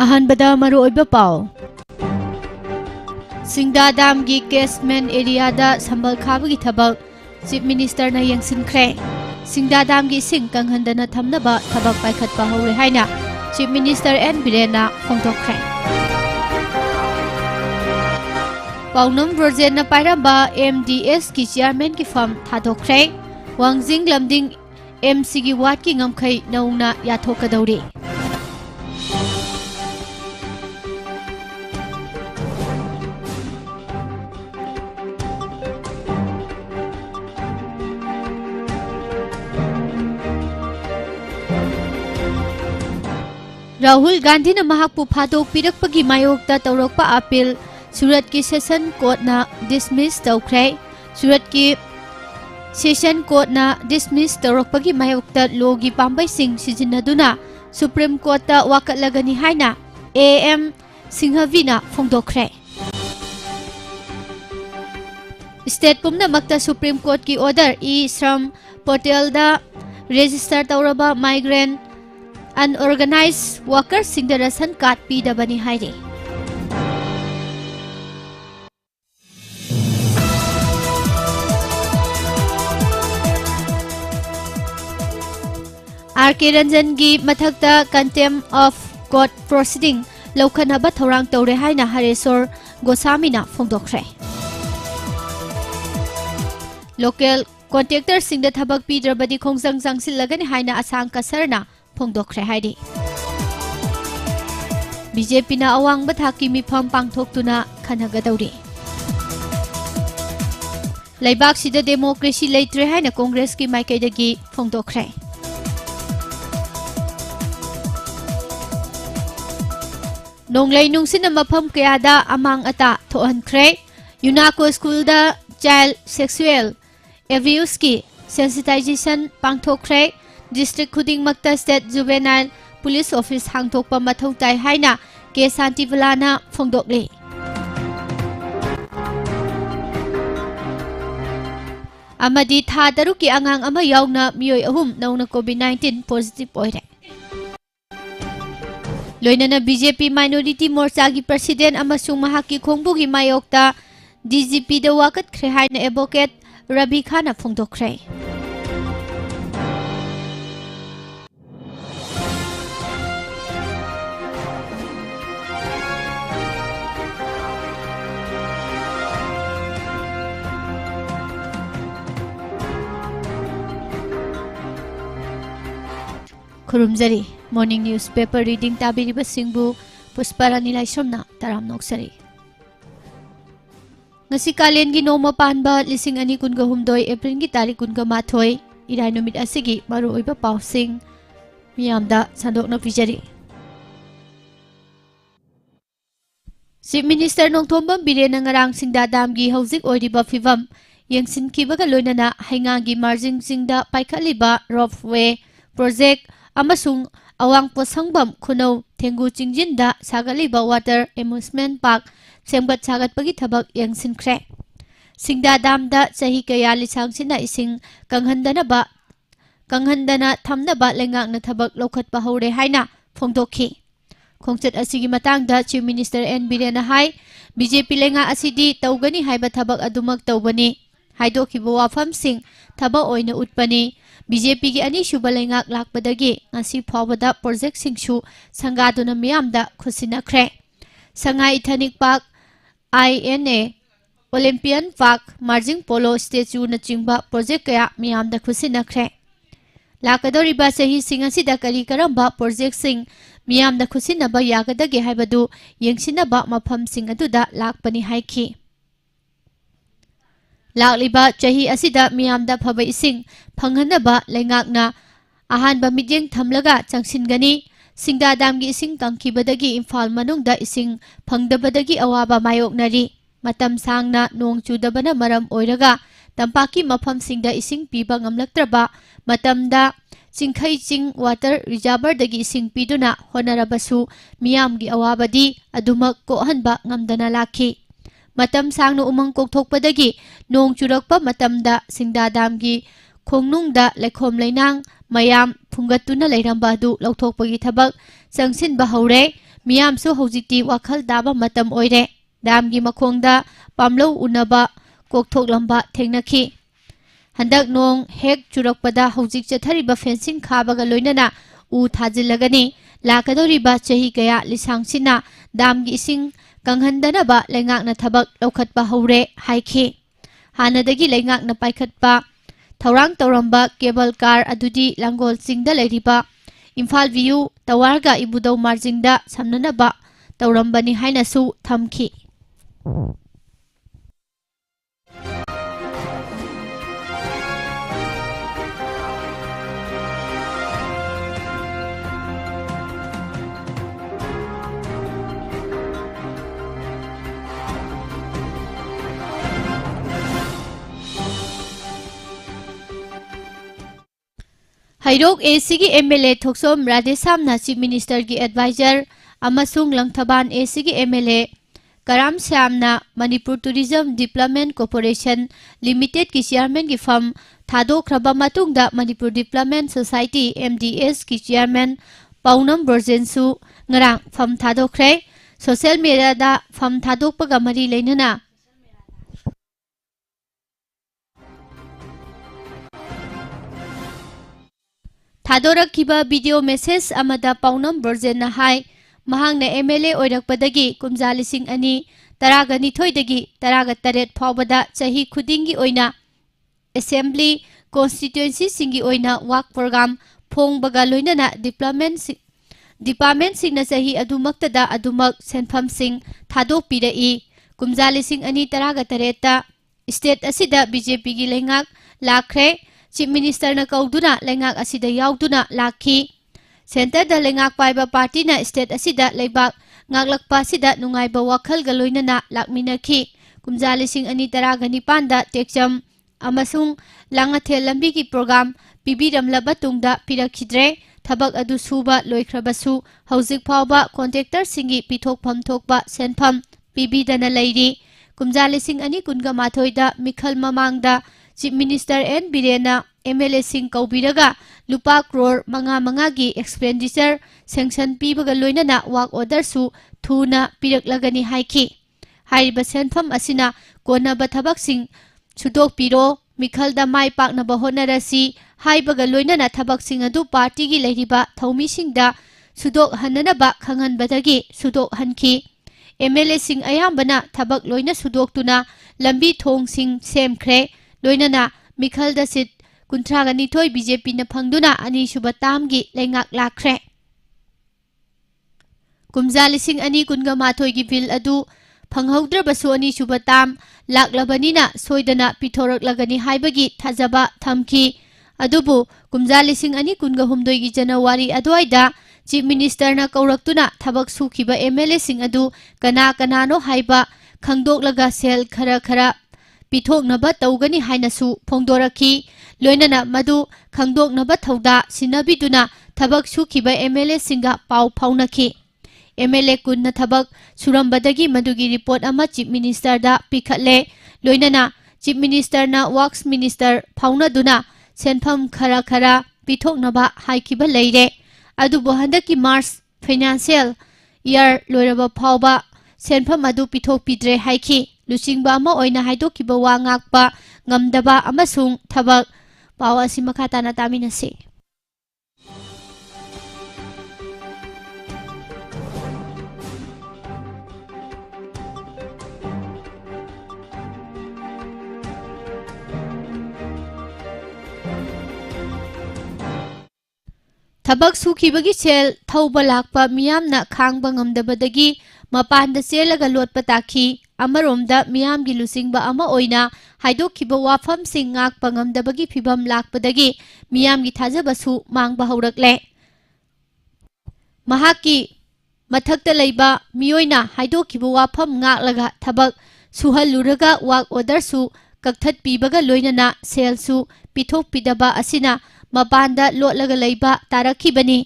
अहनबदा मरुओइबा पाव सिंगदा दाम की casement area दा संबल खाबगी थबक चीफ मिनिस्टर ना यंगसिनख्रे सिंगदा दाम की सिंग कंगहंदना थमनबा थबक पाइखतपा हौरे हाइना चीफ मिनिस्टर एन बिरेना फोंदोखरे पाउनम ब्रोजेन पाइरबा एमडीएस की चेयरमैन की फर्म थादोखरे वांगजिंग लमदिंग एमसी की वार्ड की ngमखै नौना याथोकदौरे राहुल गांधी ने महाकपु फादोक पिरकपगी मायोक्ता तौरकपा अपील सूरत की सेशन कोर्ट ना डिसमिस तौख्रे सूरत की सेशन कोर्ट ना डिसमिस तौरकपगी मायोक्ता लोगी पांबै सिंह सिजिनदुना सुप्रीम कोर्ट ता वाकटलगनी हाइना एएम सिंहवीना फोंदोखरे स्टेट पुमनमक्ता सुप्रीम कोर्ट की ऑर्डर ई श्रम पोर्टल दा रजिस्टर तौरबा माइग्रेंट अनऑर्गेनाइज्ड वर्कर्स सिंह दा रेशन कार्ड पीदबनी हाइरे आरके रंजन की मथक्ता कंटेम्प्ट ऑफ कोर्ट प्रोसीडिंग लौखनबा थौरांग तौरे हाइना हरेश्वर गोसामीना फोंदोखरे लोकल कॉन्ट्रैक्टर सिंह दा थबक पीद्रबदी खोंजंग जांगसिलगनी हाइना आसांग कसरना फोंदोखरे हाइरे बीजेपी ना अवांग थाकी मिफम पांगथोक्तुना खनगदौरे लैबाक सिदा डेमोक्रेसी लेत्रे हाइना कांग्रेस की माइकैदगी फोंदोखरे नोंगलै नुंसिन मफम कयादा अमांग अता थोहनख्रे यूनाको स्कूल दा चाइल्ड सेक्सुअल एब्यूज की सेंसिटाइजेशन पांगथोक्रे डिस्ट्रिक्ट खुदिंगमक्ता स्टेट जुवेनाइल पुलिस ऑफिस हांगथोकपा मथौ ताई हाइना के शांतिवलाना फोंदोकले अमदी था तरुक की अंगांग अमा यावना मियोय अहुम नौना कोविड-19 पॉजिटिव ओइरे लोइनना बीजेपी माइनॉरिटी मोर्चा की प्रेसिडेंट अमसुंग महाकी खोंगबुगी मायोक्ता डीजीपी दा वाकटख्रे हाइना एडवोकेट रवि खाना फोंदोखरे खुरुमजरी morning news paper reading ताबिरिबा सिंगबु Pushparani लाइसोमना Taram नोक्सरी ngasi kalen gi noma panba lising ani kun ga humdoi april gi tarik kun ga mathoi irai numit asigi maru oiba pausing miyamda sandokna pijari Chief Minister Nongthombam Birena ngarang singda dam gi hauzik oiriba fivam yengsin kibaga loinana hainga gi margin singda paikhaliba roadway project amasung awang posangbam khuno thengu chingjinda sagaliba water amusement park semgat sagatpagi thabak yangsinkhre singda damda chahi kaya lisangsinna ising kanghandana thamnaba lengakna thabak lokhatpa hore haina phongdokhi khongchat asigi matangda Chief Minister N Birena hai BJP lenga asidi tawgani haiba thabak adumak tawbani haidokhiba wafam sing thaba oina utpani BJP की अनी सुबा लेंगाक लाकपदगी ngasi फावदा project सिंगसु संगादुना मियामदा खुसिनख्रे Sangai ethnic park INA olympian park Marjing polo statue न चिंबा प्रोजेक्ट कया मियामदा खुसिनख्रे लाकदोरिबा सही सिंगसिदा करी करंबा प्रोजेक्ट सिंग मियामदा खुसिनबा यागदगे हाइबदु यंगसिनबा मफम सिंग अदुदा लाकपनि हाइखि लाकलिबा चाही असिदा मियामदा फबा इसिंग फंगहनबा लेंगाकना अहानबा मिजेंग थमलगा चंगसिनगनी सिंगदा दामगी इसिंग कंखिबदगी इम्फाल मनुंगदा इसिंग फंगदबदगी अवाबा मायोकनरी मतम सांगना नोंग चुदबना मरम ओइरगा तंपाकी मफम सिंगदा इसिंग पीबा ngamlaktraba matamda चिंखै चिंग वाटर रिजर्वरदगी इसिंग पीदुना होनरबसु मियामगी अवाबदी अदुमक कोहनबा ngamdana लाखि matam sangna umang kokthokpadagi nong churakpa matamda singda damgi ꯈꯣꯡꯅꯨꯡꯗ ꯂꯩꯈꯣꯝ ꯂꯩꯅꯥꯡ ꯃꯌꯥꯝ ꯐꯨꯡꯒꯠꯇꯨꯅ ꯂꯩꯔꯝꯕ ꯑꯗꯨ ꯂꯧꯊꯣꯛꯄꯒꯤ ꯊꯕꯛ ꯆꯪꯁꯤꯟꯕ ꯍꯧꯔꯦ ꯃꯤꯌꯥꯝꯁꯨ ꯍꯧꯖꯤꯛꯇꯤ ꯋꯥꯈꯜ ꯇꯥꯕ ꯃꯇꯝ ꯑꯣꯏꯔꯦ ꯗꯥꯝꯒꯤ ꯃꯈꯣꯡꯗ ꯄꯥꯝꯂꯧ ꯎꯅꯕ ꯀꯣꯛꯊꯣꯛꯂꯝꯕ ꯊꯦꯡꯅꯈꯤ हंदक नोंग हेक चुरकपदा हौजिक चथरिबा फेंसिंग खाबागा लोइनना उ थाजिल्लगनी लाकदोरिबा चही कया लिसांगसिना दामगी इसिंग कंगहंदनबा लेंगाकना थबक लौखतपा हौरे हाइखि हानदगी लेंगाकना पाइखतपा थौरांग तौरंबा केबल कार अदुदी लांगोल सिंगदा लेरिबा इम्फाल व्यू तवारगा इबुदौ मार्जिंगदा समननबा तौरंबनी हाइनसु थमखि हाइरोक एसीगी एमएलए थोक्सोम राधेसामना चीफ मिनिस्टर की एडवाइजर अमसुंग लंगथबान एसीगी एमएलए कराम श्यामना Manipur tourism development corporation limited की चेयरमैन की फर्म थादोख्रबा मतुंगदा मणिपुर डेवलपमेंट सोसाइटी एमडीएस की चेयरमैन पाउनम ब्रोजेंसु ngaraang फर्म थादोख्रे सोशल मीडिया दा फर्म थादोकपगा मरी लेनना थादोरखिबा वीडियो मेसेज अमदा पाउनम ब्रोजेन हाई महांगना एमएलए ओइरकपदगी कुमजा लिसिंग अनि तरागनी थोइदगी तराग तरेट फावबदा चही खुदिंगी ओइना असेंबली कॉन्स्टिट्यूएंसी सिंगी ओइना वाक प्रोग्राम फोंगबगा लोइनना डिपार्टमेंट सिंगना चही अदुमक्तदा अदुमक सेनफम सिंग थादोक पिरई कुमजा लिसिंग अनि तराग तरेटा स्टेट असिदा बीजेपी की लेंगाक लाख्रे चीफ मिनिस्टर न कौदुना लेंगाक असिदा याउदुना लाखी सेंटर द लेंगाक पाइबा पार्टी न स्टेट असिदा लेबाक ngaklakpa sida nungaiba wakhal ga loinana lakminakhi kumja lising ani taraga nipanda tekcham amasung langathel lambi ki program pibiramlaba tungda pirakhidre thabak adu suba loikhrabasu hauzik phawba contractor singi pithokpham thokba senpham pibidana leiri kumja lising ani kunga mathoida mikhal mamangda chief minister N बिरेना MLA सिंह कौबीरगा लुपा क्रोर मंगा मंगा की expenditure sanction पीबगा लोइनना वाक ऑर्डर सु थूना पिरकलगनी हाइखि हाइबा सेनफम असिना कोनबा थबक सिंह सुदोक पिरो मिखलदा माइ पाकनबा होनरसी हाइबगा लोइनना थबक सिंह अदु पार्टी की लेरिबा थौमी सिंहदा सुदोक हननबा खंगनबदगी सुदोक हनखि एमएलए सिंह अयामबना थबक लोइना सुदोकतुना लंबी थोंग सिंह सेमख्रे लोइनना मिखल द सिट कुंथ्रागा निथोय बीजेपी न फंगदुना अनि सुबा तामगी लेंगाक लाख्रे कुमजा लिसिंग अनि कुनगा माथोय की बिल अदु फंगहौद्रबसु अनि सुबा ताम लाक्लबनिना सोइदना पिथोरकलगनी हाइबगी थाजबा थमखि अदुबु कुमजा लिसिंग अनि कुनगा हुमदोय की जनवरी अदवाइदा चीफ मिनिस्टर न कौरक्तुना थबक सुखिबा एमएलए सिंग अदु कना कनानो हाइबा खंगदोकलगा सेल खरा खरा पिथोकनबा तौगनी हाइनसु फोंदोरखि लोइनना मदु खंगदोकनबा थौदा सिनबिदुना थबक सुखिबा एमएलए सिंगा पाउ फाउनखि एमएलए कुन थबक सुरंबदगी मदुगी रिपोर्ट अमा चीफ मिनिस्टर दा पिखले लोइनना चीफ मिनिस्टर ना वर्क्स मिनिस्टर फाउनदुना सेनफम खरा खरा पिथोकनबा हाइखिबा लेरे अदुबो हंदकी मार्च फाइनेंशियल ईयर लोइरबा फावबा सेनफम अदु पिथोक पिद्रे हाइखि लुचिंगबा अमा ओइना हाइदोकिबा वा ngakpa ngamdaba amasung thabak paw asi makha tana taminase thabak sukhibagi sel thauba lakpa miyamna khangba ngamdabadagi mapanda chelaga lotpa takhi अमरोमदा मियाम की लुसिंगबा अमा ओइना हाइदोखिबा वाफम सिंग ngakpa ngamdabagi phibam lakpadagi मियाम की थाजबसु मांगबा हौरकले महाकी मथक्ता लैबा मियोइना हाइदोखिबा वाफम ngaklaga थबक सुहलुरगा वाक ऑर्डर सु कक्थत पीबगा लोइनना सेलसु पिथोक पिदबा असिना मपानदा लोटलगा लैबा तारखिबनी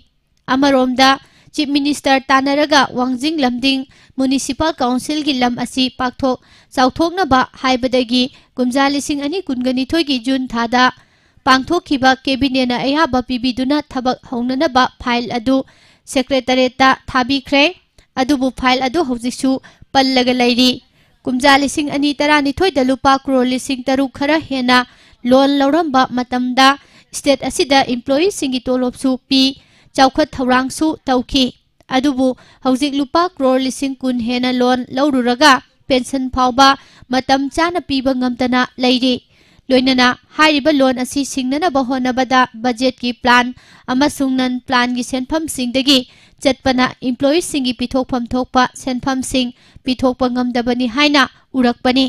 अमरोमदा चीफ मिनिस्टर तानरगा वांगजिंग लमदिंग म्युनिसिपल काउंसिल की लम असी पाकथोक चाउथोकनबा हाइबदगी कुमजा लिसिंग अनि कुनगनिथोय की जून थादा पांथोखिबा कैबिनेटना अयाबा पिबिदुना थबक हौननबा फाइल अदु सेक्रेटरीता थाबिख्रे अदुबु फाइल अदु हौजिसु पल्लगा लैरी कुमजा लिसिंग अनि तरानिथोइदा लुपा क्रोर लिसिंग तरुक खरा हेना लोन लौरंबा मतमदा स्टेट असिदा एम्प्लॉई सिंगी तोलोबसु पी चौखत थौरांगसु तौखी अदुबु हौजिक लुपा क्रोर लिसिंग कुन हेना लोन लौरुरगा पेंशन फावबा मतम चाना पीबा ngamtana लैरी लोइनना हाइरिबा लोन असि सिंगननबा होनबदा बजेट की प्लान अमसुंग नन प्लान की सेनफम सिंगदगी चटपना एम्प्लॉई सिंगी पिथोकफम थोकपा सेनफम सिंग पिथोकपा ngamdabani हाइना उरकपनी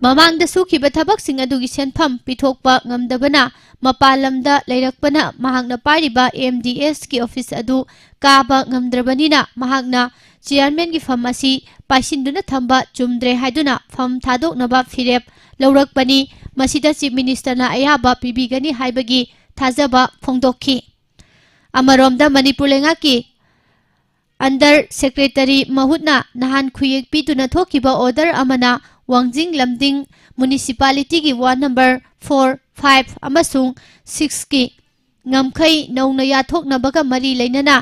ममांगदा सुखिबा थबक सिंग अदुगी सेनफम पिथोकपा ngamdabana मपालमदा लैरकपना महांगना पारिबा MDS की ऑफिस अदु काबा ngamdrabanina महांगना चेयरमैन की फम असि पाइसिंदुना थंबा चुमद्रे हाइदुना फम थादोकनबा फिरेप लौरकपनी मसिदा चीफ मिनिस्टरना अयाबा पिबिगनी हाइबगी थाजबा फोंदोखी अमरोमदा मणिपुर लेंगाकी अंडर सेक्रेटरी महुतना नहान खुयेक पितुना थोकिबा ऑर्डर अमना वांगजिंग लमदिंग म्युनिसिपालिटी की वार्ड नंबर 4, 5 अमसुंग 6 की ngamkhai नौना याथोकनबगा मरी लेनना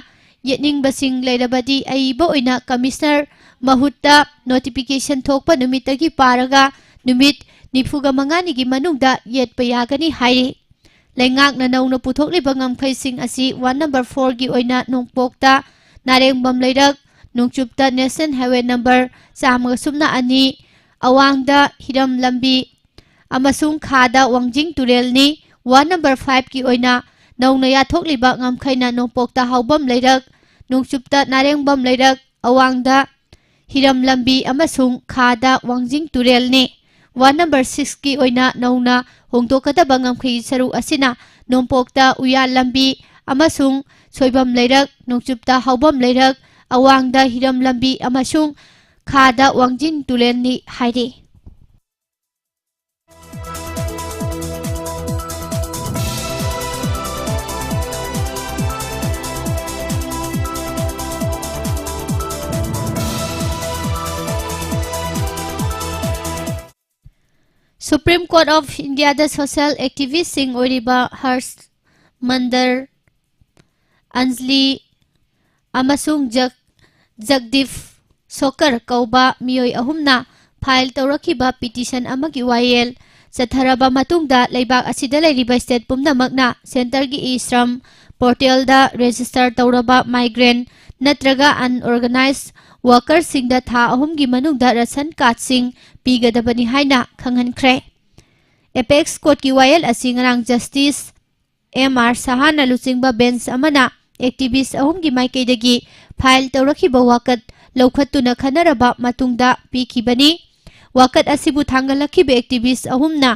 येनिंगबसिंग लेरबदी अइबा ओइना कमिश्नर महुत्ता नोटिफिकेशन थोकपा नुमितगी पारगा नुमित निफुगा मंगानी की मनुंगदा येतपा यागनी हाइरी लेंगाकना नौना पुथोकलिबा ngamkhaiसिंग असि वार्ड नंबर 4 की ओइना नोंगपोकता नारेंगबम लेरक नोंगचुपता नेशनल हाईवे नंबर 102 अवांगदा हिरम लंबी अमसुंग खादा वांगजिंग तुरेलनी वार्ड नंबर 5 की ओइना नौना याथोकलिबा ngamkhaina नोंगपोकता हाउबम लेरक नोंगचुपता नारेंगबम लेरक अवांगदा हिरम लंबी अमसुंग खादा वांगजिंग तुरेलनी वार्ड नंबर 6 की ओइना नौना होंदोकदबा ngamkhai सरुक असिना नोंगपोकता उया लंबी अमसुंग सोइबम लेरक नोंगचुपता हाउबम लेरक अवांगदा हिरम लंबी अमसुंग खादा Wangjing तुरेलनी हाइरी Supreme Court of India the social activist sing oriba Harsh Mandar Anjali amasung Jagdeep Sokar kauba miyoi ahumna file tawrakiba petition amagi wayel satharaba matungda leibak asida leiriba state pumnamakna center gi e-shram portal da register tawraba migrant natraga unorganized workers sing da tha ahum gi manungda ration card sing pigadabani haina khanghankhre apex court ki wayel asingrang justice MR Sahana lucingba bench amana activist ahum gi maikaidagi file tawrakiba wakat लौखत्तुना खनरबा मतुंगदा पीखिबनी वाकत असिबु थांगलखिबे activist अहुमना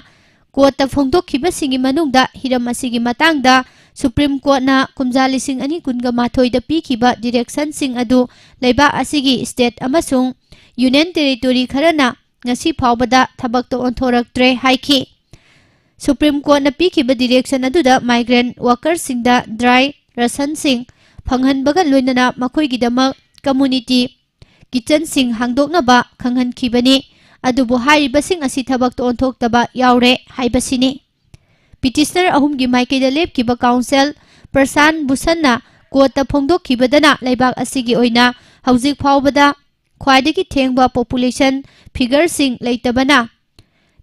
court फोंदोखिबा सिंगी मनुंगदा हिरम असिगी मतंगदा सुप्रीम कोर्टना कुमजा लिसिंग अनि कुनगा माथोइदा पीखिबा डायरेक्शन सिंग अदु लेबा असिगी स्टेट अमसुंग यूनियन टेरिटोरी खरना ngasi फावबदा थबक्तो ओंथोरक्ट्रे हाइखि सुप्रीम कोर्टना पीखिबा डायरेक्शन अदुदा माइग्रेंट वर्कर्स सिंगदा ड्राई राशन सिंग फंगहनबगा लोइनना मखोइगिदमक कम्युनिटी किचन सिंग हांगदोकनबा खंगहनखिबनी अदुबु हारिबसिंग असि थबक्तो ओंथोक्तबा यावरे हाइबसिनी पिटिशनर अहुमगी माइकेदा लेपकिबा काउंसिल प्रशांत भूषणना कोर्ट फोंदोखिबदना लेबाक असिगी ओइना हौजिक फावबदा ख्वाइदगी थेंगबा पॉपुलेशन फिगर सिंग लेतबना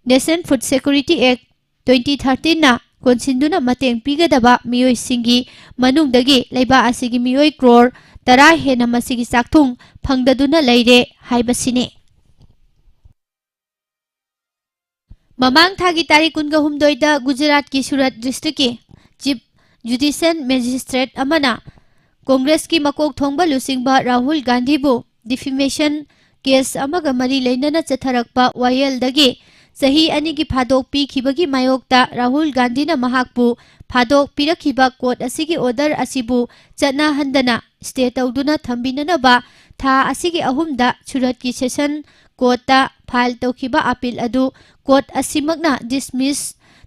नेशनल फूड सिक्योरिटी एक्ट 2013 ना कोनसिंदुना मतेंग पिगदबा मियोय सिंगी मनुंगदगी लेबा असिगी मियोय क्रोर तरा हेना मसिगी चाकथुंग फंगददुना लेरे हाइबसिने ममांग थागी तारीख 19 गुजरात की सूरत डिस्ट्रिक्ट की चीफ जुडिशियल मजिस्ट्रेट अमना कांग्रेस की मकोक थोंबा लुसिंगबा राहुल गांधी बु डिफेमेशन केस अमगा मरी लेनना चथरकपा वायलदगी सही अनि की फादोक पीखिबगी मायोक्ता राहुल गांधी ना महाकपु फादोक पिरखिबा कोर्ट असिगी ऑर्डर असिबु चना हंदना स्टे तौदुना थंबिननबा था असिगी अहुमदा सूरत की सेशन कोर्टा फाइल तौखिबा अपील अदु कोर्ट असिमगना डिसमिस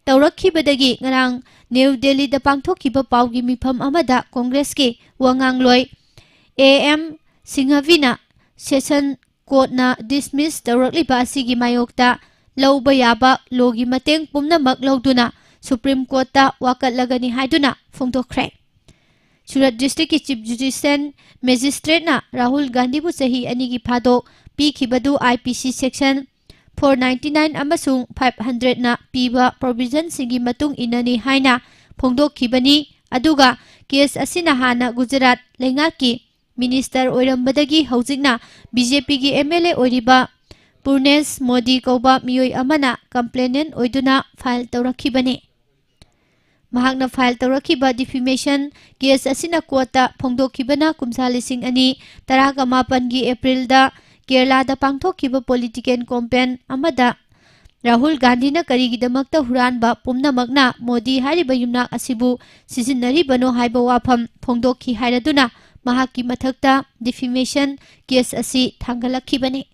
तौरखिबदगी ngarang न्यू दिल्ली दा पांगथोखिबा पाउगी मिफम अमदा कांग्रेस के वांगांगलोय AM सिंघवीना सेशन कोर्टना डिसमिस तौरखलिबा असिगी मायोक्ता लौबा याबा लोगी मतेंग पुमनमक लौदुना सुप्रीम कोर्ट वाकटलगनी हाइदुना फोंदोखरे। सूरत डिस्ट्रिक्ट की चीफ जुडिशियल मैजिस्ट्रेट ना राहुल गांधी बु सही अनी की फादोक पीखिबदु आईपीसी सेक्शन 499 अमसुंग 500 ना पीबा प्रोविजन सिंगी मतुंग इननी हाइना फोंदोखिबनी। अदुगा केस असिना हाना गुजरात लेंगाकी मिनिस्टर ओइरंबदगी हौजिकना बीजेपी की एमएलए ओइरिबा पूर्णेश मोदी कौबा मियोय अमना कंप्लेनेंट ओइदुना फाइल तौरखिबनी। महाकना फाइल तौरखिबा डिफेमेशन केस असिना कोर्टा फोंदोखिबना कुमसा लिसिंग अनी तरागा मापन की एप्रिल दा केरला दा पांगथोखिबा पॉलिटिकल कैंपेन अमदा राहुल गांधी ना करीगिदमक्ता हुरानबा पुमनमकना मोदी हारिबा युमनाक असिबु सिजिन्नरिबनो हाइबा वाफम फोंदोखि हाइरदुना महाकी मथक्ता डिफेमेशन केस असि थांगलखिबनी।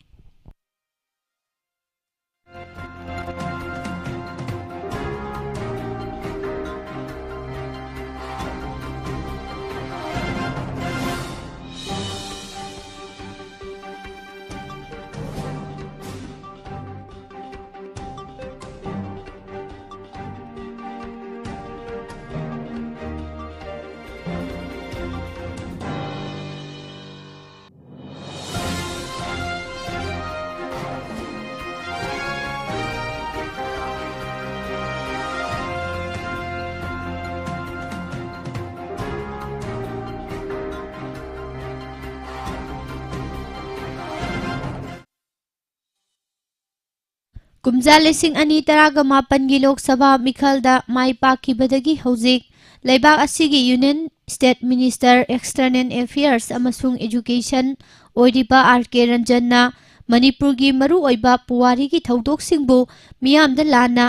कुमजा लिसिंग अनी तरागा मापन की लोकसभा मिखलदा माई पाखिबदगी हौजिक लेबाक असिगी union state minister external affairs अमसुंग एजुकेशन ओइरिबा आर.के. रंजनना मणिपुर की मरु ओइबा पुवारी की थौदोकसिंगबु मियामदा लाना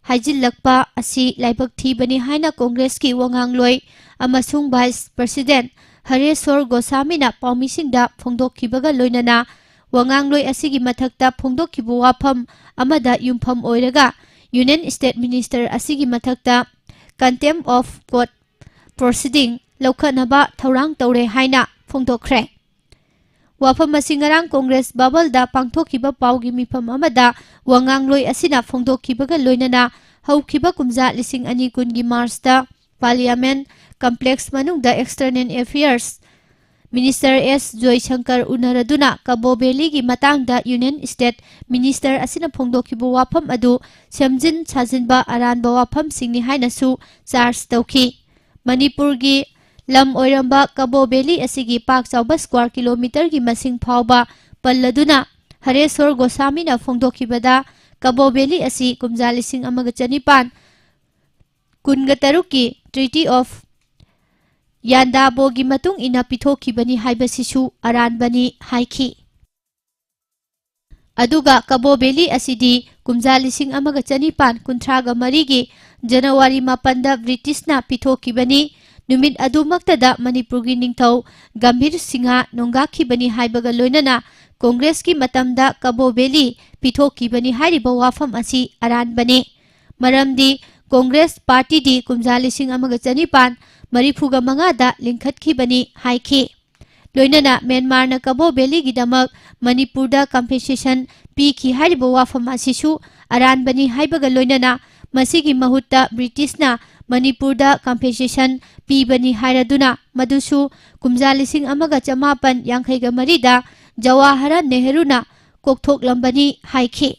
हाइजिल्लकपा असि लाइबक थीबनी हाइना कांग्रेस की वंगांगलोय अमसुंग वाइस प्रेसिडेंट हरेश्वर गोस्वामीना पाउमिसिंगदा फोंदोखिबगा लोइनना वंगांगलोय असिगी मथक्ता फोंदोखिबु वाफम अमदा युमफम ओइरगा यूनियन स्टेट मिनिस्टर असिगी मथक्ता कंटेम्प्ट ऑफ कोर्ट प्रोसीडिंग लौखनबा थौरांग तौरे हाइना फोंदोखरे। वाफम असि ngarang कांग्रेस बाबलदा पांगथोखिबा पाउगी मिफम अमदा वंगांगलोय असिना फोंदोखिबगा लोइनना हौखिबा कुमजा लिसिंग अनी कुनगी मार्चदा पार्लियामेंट कॉम्प्लेक्स मनुंगदा external affairs minister S Jaishankar उनरदुना कबो बेली की मतंगदा यूनियन स्टेट मिनिस्टर असिना फोंदोखिबु वाफम अदु सेमजिन साजिनबा अरानबा वाफम सिंगनि हाइनसु चार्ज तौखि। मणिपुर की लम ओइरंबा कबो बेली असिगी पाक चौबा स्क्वायर किलोमीटर की मसिंग फावबा पल्लदुना हरेश्वर गोस्वामीना फोंदोखिबदा कबो बेली असि कुमजा लिसिंग अमगा चनिपान कुनगा तरुक की ट्रीटी ऑफ यानदाबोगी मतुंग इना पिथोखिबनी हाइबसिसु अरानबनी हाइखि। अदुगा कबो बेली असिदी कुमजा लिसिंग अमगा चनिपान कुंथ्रागा मरीगी जनवरी 4 ब्रिटिशना पिथोखिबनी। नुमित अदुमक्तदा मणिपुर की निंगथौ गंभीर सिंहा नोंगाखिबनी हाइबगा लोइनना कांग्रेस की मतमदा कबो बेली पिथोखिबनी हाइरिबा वाफम असि अरानबने। मरमदी कांग्रेस पार्टी दी कुमजा लिसिंग अमगा चनिपान मरीफुगा मंगादा लिंखतखिबनी हाइखि। लोइनना म्यांमारना कबो बेली गिदमक मणिपुरदा कंपेंसेशन पीखि हाइरिबा वाफम असिसु अरानबनी हाइबगा लोइनना मसिगी महुत्ता ब्रिटिशना मणिपुरदा कंपेंसेशन पीबनी हाइरदुना मदुसु कुमजा लिसिंग अमगा चमापन यांखैगा मरीदा जवाहरलाल नेहरूना कोकथोकलंबनी हाइखि।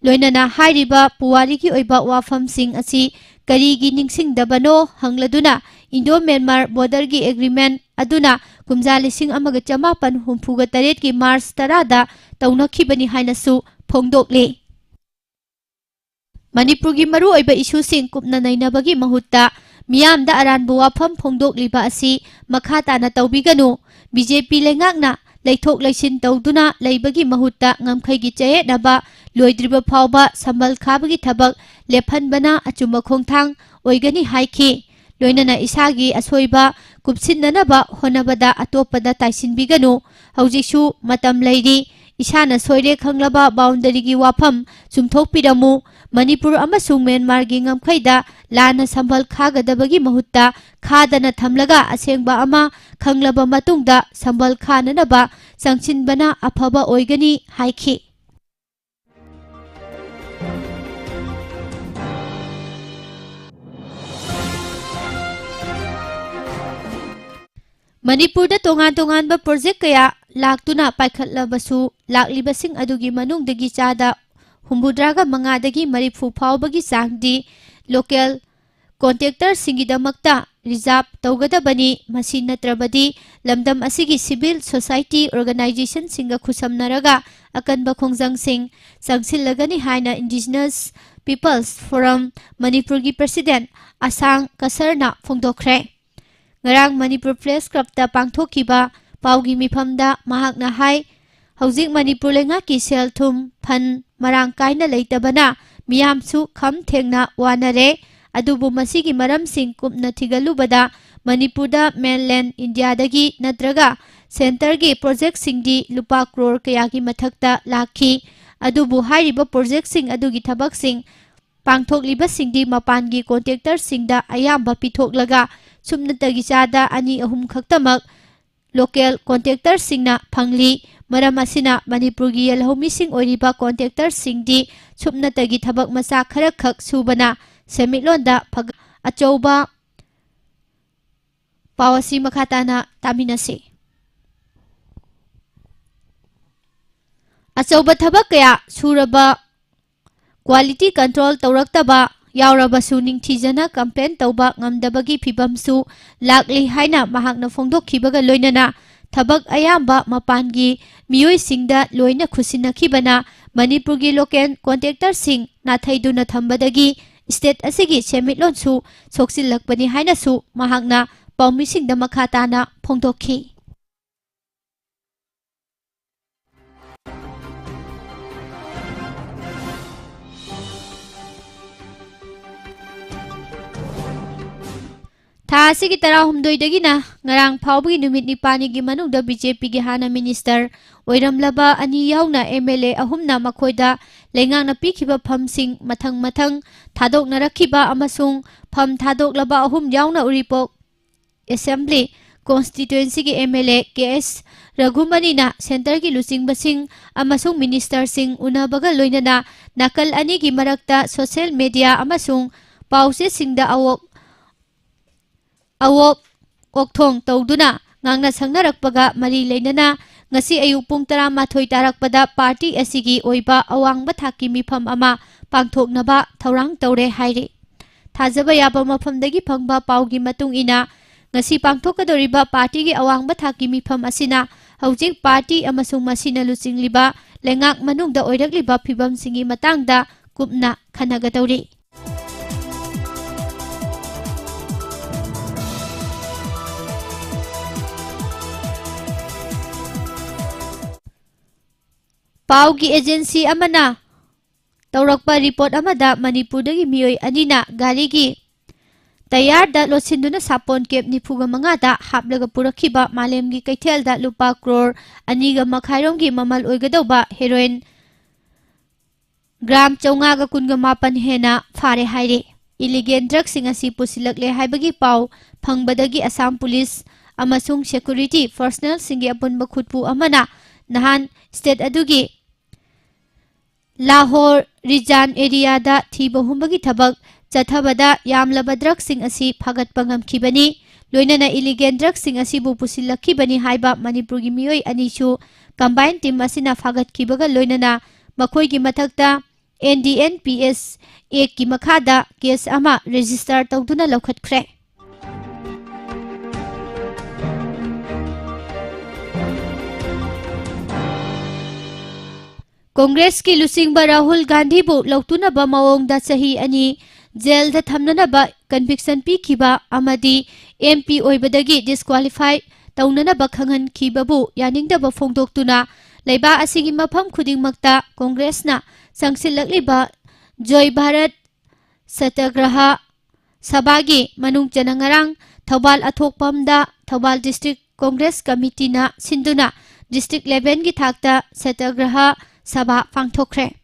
लोइनना हाइरिबा पुवारी की ओइबा वाफम सिंग असि करीगी निंगसिंगदबनो हंगलदुना इंडो म्यांमार बॉर्डर की एग्रीमेंट अदुना कुमजा लिसिंग अमगा चमापन हुंफुगा तरेट की मार्च 10 तौनखिबनी हाइनसु फोंदोकले। मणिपुर की मरु ओइबा इशूसिंग कुपना नैनबगी महुत्ता मियामदा अरानबु वाफम फोंदोकलिबा असि मखा ताना तौबिगनु बीजेपी लेंगाकना लैथोक लैसिन तौदुना लैबगी महुत्ता ngamkhaygi चयेटनबा लोइद्रिबा फावबा संबल खाबगी थबक लेफनबना अचुम खोंथांग ओइगनी हाइखि। लोइनना इसागी असोइबा कुपसिननबा होनबदा अतोपदा ताइसिनबिगनु हौजिसु मतम लैरि इसाना सोइरे खंगलबा बाउंडरी की वाफम चुमथोकपिरमु मणिपुर अमसुंग म्यांमार की ngamkhayda लाना संबल खागदबगी महुत्ता खादना थमलगा असेंगबा अमा खंगलबा मतुंगदा संबल खाननबा संगसिनबना अफबा ओइगनी हाइखि। Manipurda tongan-tonganba project kaya laktuna paikhatlabassu laklibasing adugi manungdagi chada humbudraga mangadagi marifu faubagi changdi local contractor singidamakta reserve taugadabani masi natrabadi lamdam asigi civil society organization singa khusamnaraga akanba khongjang sangsilagani haina indigenous peoples forum Manipur gi president Asang Kasarna phongdokkhre ngarang Manipur Press Club ta pangthokiba paugi mifamda mahakna hai hojik Manipur lenga ki sel thum phan marang kaina leitabana miyamsu kham thengna wanare adubu masigi maramsing kupna thigalubada Manipurda mainland India dagi natraga center gi project singdi lupa crore kayagi mathakta lakhi adubu hairiba project sing adugi thabak sing pangthokliba singdi mapangi contractor singda ayamba pithoklaga sumnatagi chada ani ahum khaktamak local contractor singna phangli maram asina Manipurgi yalhomi sing oiriba contractor singdi sumnatagi thabak masa khara khak subana semitlonda phag achouba pawasi makhatana taminase achouba thabak kaya suraba quality control tawraktaba yaurabasu ningthijana complain tawba ngamdabagi phibamsu lakli haina mahakna phongdokhibaga loinana thabak ayamba mapangi miyoi singda loina khusinakhibana Manipurgi local contractor sing nathaiduna thambadagi state asigi semitlonsu soksilakpani haina su mahakna paumisingda makhatana phongdokhi Tha asigi tarahumdoidagina ngarang phawbagi numit nipani gi manungda BJP gi hana minister oiramlaba ani yauna MLA ahumna makhoida lengang na pikhiba phamsing mathang thadok narakhiba amasung pham thadoklaba ahum yauna uripok assembly constituency gi MLA KS Raghumani na center gi lusingbasing amasung minister sing unabaga loinana nakal ani gi marakta social media amasung pause singda awok okthong tawduna ngangna sangnarakpaga mari leinana ngasi ayuk pung 11 tarakpada party asigi oiba awangba thaki mifam ama pangthoknaba thorang tawre haire thajaba yaba mafamdagi phangba paugi matung ina ngasi pangthokadoriba party gi awangba thaki mifam asina hojik party amasung masina lucingliba lengak manungda oirakliba phibam singi matangda kupna khanagadori Paugi agency amana tawrakpa report amada Manipurdagi miyoi anina garigi tayarda losinduna sapon kep nifuga mangada haplaga purakhiba malemgi kaithelda lupa crore aniga makhairomgi mamal oigadauba heroin gram chaungaga kunga mapan hena fare haire illegal drugs singasi pusilakle haibagi pau phangbadagi Assam police amasung security personnel singi apunba khutpu amana nahan state adugi Lahore region area da thiba humbagi thabak chathabada yamlaba drugs sing asi phagat pangam khibani loinana illegal drugs sing asi bu pusilakhibani haiba Manipurgi miyoi anishu combined team asina phagat khibaga loinana makhoi gi mathakta NDNPS 1 ki makhada case ama register tawduna lokhatkhre Congress ki lusingba Rahul Gandhi bu lautunaba mawongda sahi ani jail da thamnanaba conviction pi khiba amadi MP oibadagi disqualify taunanaba khangan khiba bu yaningdaba phongdoktuna leiba asigi mafam khudingmakta Congress na sangsilakliba Joy Bharat Satyagraha Sabagi manung chanangarang Thobal athokpamda Thobal District Congress Committee na sinduna district 11 gi thakta Satyagraha Sabha pangthokre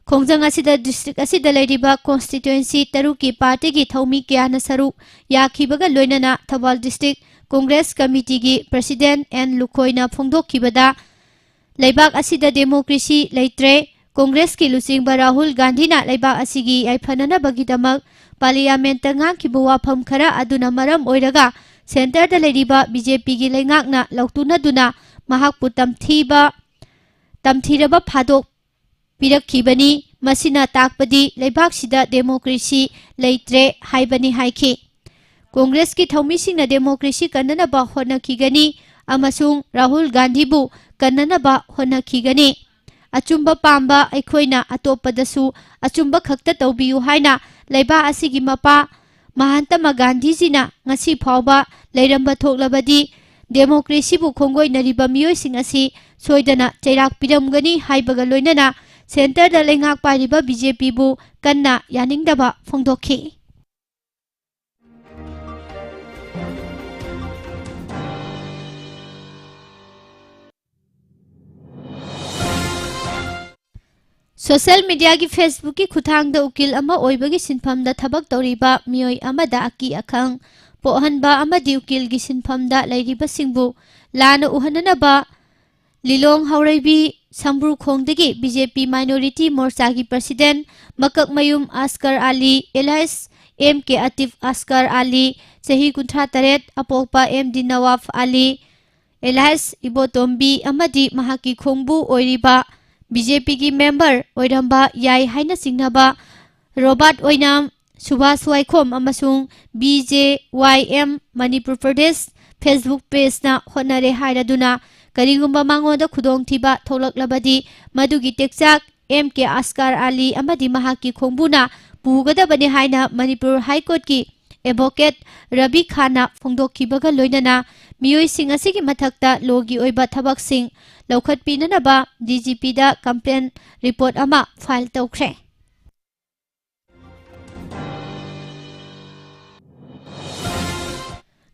khongjang asida district asida leiriba constituency taruki party gi thomi kyana saruk yakhibaga loinana Thobal district Congress committee gi president N Lukhoina phongdokhibada leibak asida democracy leitre Congress ki lusingba Rahul Gandhi na leibak asigi yaifanana bagidamak parliament nga khibuwa pham khara aduna maram oiraga centre लेरिबा BJP की लेंगाकना लौतुनदुना महाकपु तमथीरबा फादोक पिरखिबनी मसिना ताकपदी लेबाकसिदा democracy लेत्रे हाइबनी हाइखि Congress की थौमिसिंगना democracy कन्ननबा होनखिगनी अमसुंग Rahul गांधीबु कन्ननबा होनखिगनी अचुंबा पांबा अखोइना अतोपदसु अचुंबा खक्ता तौबियु हाइना लेबा असिगी मपा महात्मा गांधी जीना ngasi फावबा लेरंबा थोकलबदी democracy बु खोंगोइनरिबा मियोइसिंग असि सोइदना चैराक पिरमगनी हाइबगा लोइनना centre दा लेंगाक Paribas BJP बु कन्ना यानिंगदबा फोंदोखि सोशल मीडिया की फेसबुक की खुथांग उकिल अमा ओइबगी सिनफम दा थबक तौरीबा मियोय अमदा अकी अखंग पोहनबा अमदी उकिल की सिनफम दा लैरिबा सिंबु लाना उहननबा लिलोंग हौरैबी संब्रु खोंगदगी बीजेपी माइनॉरिटी मोर्चा की प्रेसिडेंट मकक Mayum Askar Ali alias M K Atif Askar Ali सही कुंठा तरेत अपोपा M D Nawaf Ali alias Ibotombi अमदी महाकी खोंगबु ओइरिबा बीजेपी की मेंबर ओइरंबा याई हाइना सिंगनाबा रोबर्ट ओइनाम सुभाष वाइखोम अमसुंग BJYM Manipur Pradesh Facebook page ना होनरे हाइरादुना करिगुंबा मांगोदा खुदोंथिबा थोलकलबदी मदुगी टेक्चाक एम के अस्कर अली अमदी महाकी खोंबुना पुगदबने हाइना मणिपुर हाई कोर्ट की एडवोकेट रवि खाना फोंदोखिबगा लोइनना मियोइसिंग असिगी मथक्ता लोगी ओइबा थबकसिंग लौखटपिननबा डीजीपी दा कंप्लेन रिपोर्ट अमा file तौख्रे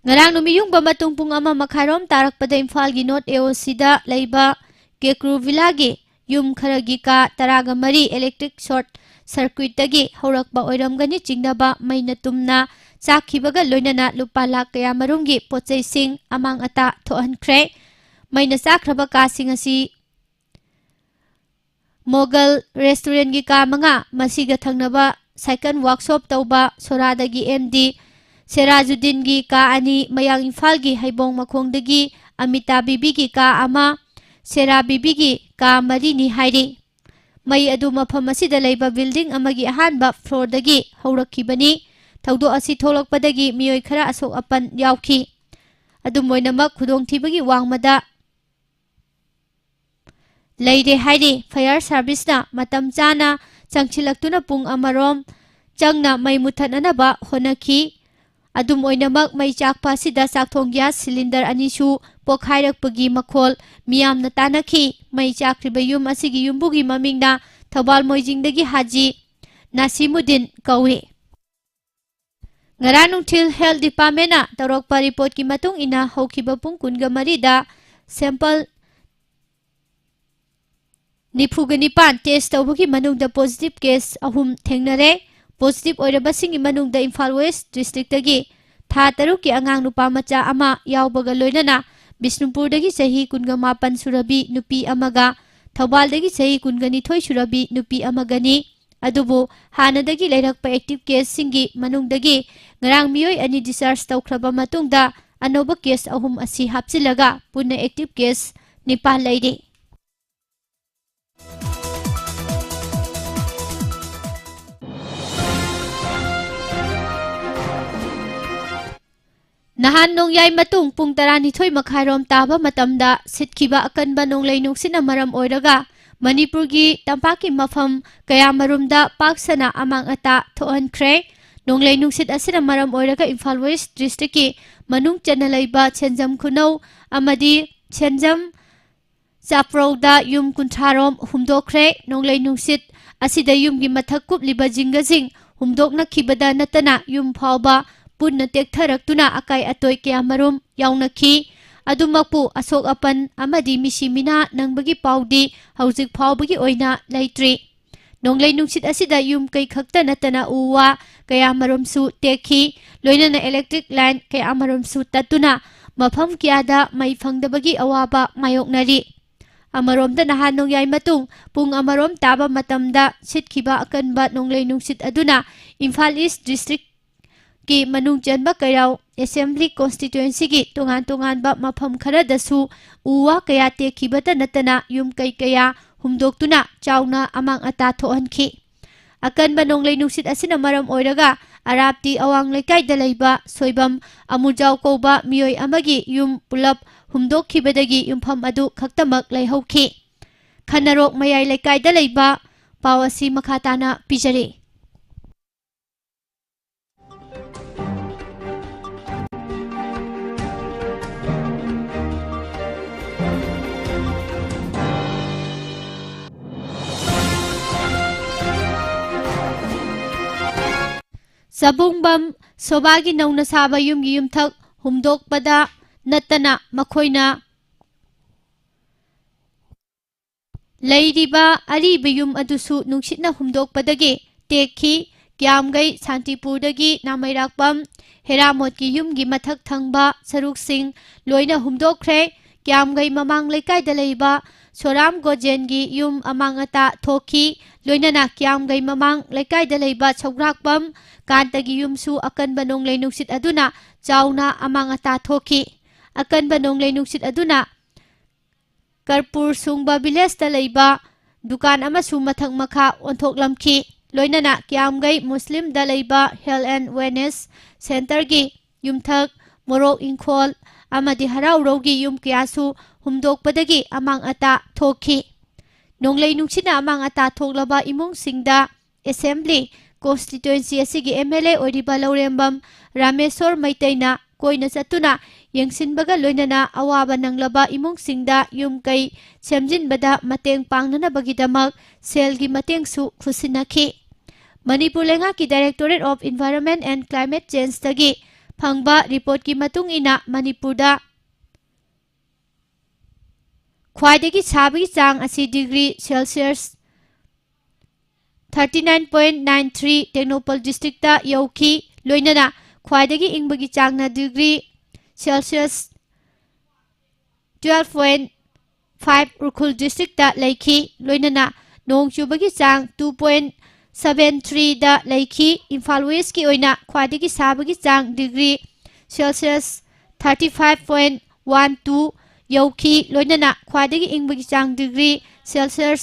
ngarang numiyung ba matung pung ama makharom tarak pada imphal gi not AOC da leiba Kekru Villa gi yum kharagi ka taraga mari electric short circuit tagi horak ba oiram gani chingnaba maina tumna chakhibaga loinana lupa lakh kaya marum gi pochei sing amang ata thohan khre maina chakraba ka sing asi Mogal restaurant gi ka manga masiga thangnaba second workshop tauba soradagi MD Serajuddin gi ka ani mayang imphal gi haibong makhongdagi Amita Bibi gi ka ama Sera Bibi gi ka mari ni hairi mai adu mafam asida leiba building amagi ahanba floor dagi haurakibani thaudo asi tholakpadagi miyoi khara asok apan yaukhi adu moinamak khudongthibagi wangmada leide hairi fire service na matam chana changchilaktuna pung amarom changna mai muthananaba honakhi adum oinamak mai chakpa sida sakthong gas cylinder anisu pokhairakpagi makhol miyamna tanakhi mai chakriba yum asigi yumbugi mamingna Thobal Moijingdagi Haji Nasimuddin kawi ngaranung thil health department na tarokpa report ki matung ina hokhiba pung kunga marida sample nifugani pan test tawbugi manungda positive case ahum thengnare positive oirabasing manungda Imphal West district dagi tha taruk ki angang nupa macha ama yawbaga loinana Bisnupur dagi sahi kunga mapan surabi nupi amaga Thobal dagi sahi kungani thoi surabi nupi amagani adubu hanadagi leirakpa active case singi manungdagi ngarang miyoi ani discharge tawkhraba matungda anoba case ahum asi hapsilaga punna active case nipa leide Nahan nong yai matung pung tarani thoi makhairom taba matamda sitkhiba akanba nonglei nuksina maram oiraga Manipur gi tampaki mafam kaya marumda paksana amang ata thohan khre nonglei nuksit asina maram oiraga Imphal West district ki manung chanalaiba chenjam khunau amadi chenjam Chaprauda yum kuntharom humdokre nonglei nuksit asida yum gi mathak kupliba jingajing humdokna khibada natana yum phawba punna tektharakuna akai atoi kya marum yaunakhi adumakpu asok apan amadi misimina nangbagi paudi haujik phawbagi oina leitri nonglei nungsit asida yum kai khakta natana uwa kaya marum su tekhi loinana electric line kaya marum su tatuna mafam kyada mai phangdabagi awaba mayoknari Amarom da nahan nong yai matung pung amarom taba matamda sitkhiba akanba nonglei nungsit aduna Imphal East district की मनुंग चनबा कैराव assembly constituency की तोंगान तोंगानबा मफम खरदसु उवा कया तेखिबता नतना yum कई कया हुमदोक्तुना चावना among अता थोहनखि अकनबा नोंगलै नुसित असिना मरम ओइरगा अराप्ती अवांग लेकाइदा लैबा Soibam अमुजाव कौबा मियोय अमगी yum pull-up हुमदोक्खिबदगी युमफम अदु खक्तमक लैहौखि खनरोक मयाय लेकाइदा लैबा पावसी मखाताना पिजरे सबुंगबम सोबागी नौना साबा युमगी युमथक हुमदोकपदा नत्तना मखोइना लैरिबा अरीबा युम अदुसु नुंसितना हुमदोकपदगी तेखी क्यामगै शांतिपुरदगी नामैराकपम हेरामोटकी युमगी मथक थंगबा सरुकसिंग लोइना हुमदोकख्रे क्यामगै ममांग लेकाइदा लैबा सोराम गोजेनगी युम अमांगता थोखी लोइना क्यामगै ममांग लेकाइदा लैबा छौग्राकपम कांतगी युमसु अकनबा नोंगलै नुसित अदुना चावना अमांगता थोखी अकनबा नोंगलै नुसित अदुना करपुर सुंगबा विलेजता लैबा दुकान अमसु मथक मखा ओंथोकलमखि लोइना क्यामगै मुस्लिम दा लैबा हेल्थ एंड वेलनेस सेंटर की युमथक मोरोक इंखोल अमदि हराउरौगी युम कयासु हुमदोकपदगी अमांग अता थोखि नोंगलै नुसिना अमांग अता थोकलबा इमुंगसिंगदा असेंबली कॉन्स्टिट्यूएंसी असिगी एमएलए ओइरिबा लौरेंबम रामेश्वर मैतैना कोइना चतुना यंगसिनबगा लोइना अवाबा नंगलबा इमुंगसिंगदा युमकै सेमजिनबदा मतेंग पांगननबगीदमक सेलगी मतेंगसु खुसिनखि मणिपुर लेंगाकी directorate of environment and climate change तगी फंगबा रिपोर्ट की मतुंग इना मणिपुरदा ख्वाइदगी साबगी चांग असि डिग्री सेल्सियस 39.93 टेक्नोपल डिस्ट्रिक्ट यौखी लोइना ख्वाइदगी इंबगी चांगना डिग्री सेल्सियस 12.5 उखुल डिस्ट्रिक्ट लैखी लोइना नोंग चुबगी चांग 2.73 दा लैखी इम्फाल वेस्ट की ओइना ख्वाइदगी साबगी चांग डिग्री सेल्सियस 35.12 यौखी लोइना ख्वाइदगी इंबगी चांग डिग्री सेल्सियस